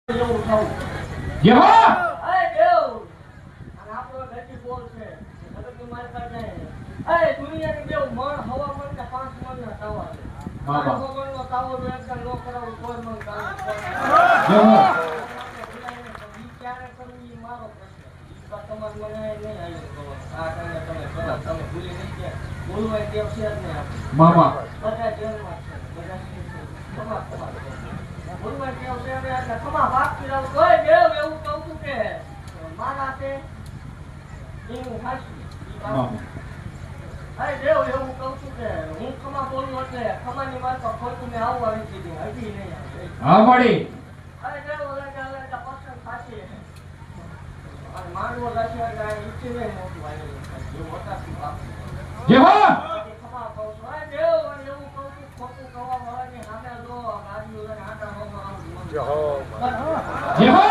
એવું થવું. જે હો અરે દેવ અને આપણો ગતિ બોલ છે જગતની માલકા જાય. અરે દુનિયાની દેવ મણ હવામાન ને 5 મણ ના તાવા છે. બાબા. 5 મણ નો તાવો જો એકદમ નો કરાવું કોઈ મણ કામ જે હો ઈ ક્યારે કરવું ઈ મારો પ્રશ્ન. ઈ વાત તમારે મને નહીં આવ્યો તો આ કારણે તમે કરો તમે ભૂલી નહીં ગયા બોલવા દેવ છે જ ને મામા બધા જેલમાં છે બધા તમાર બોલવા દેવ છે હવે એટલે તમાર વાત કરાવ તોય દેવ એવું કહું છું કે મારા છે એનું હાચું ઈ વાત. મામા અરે દેવ એવું કહું છું કે હું ખમા બોલું એટલે ખમાની વાત પર ખોટું મેં આવવા નથી દીધું હજી નહીં આવે. હા મળી અરે દેવ એટલે પસંદ થાશે અને માંડવો લાગી એટલે આ ઈચ્છે નહીં મોટું આવ્યું એવું હોતાથી બાપ જે હો ખમા કહું છું. અરે દેવ અને એવું કહું છું ખોટું કવા વાળાની સામે જો ગાડીઓ લઈને આટા હોમાં આવું જે હો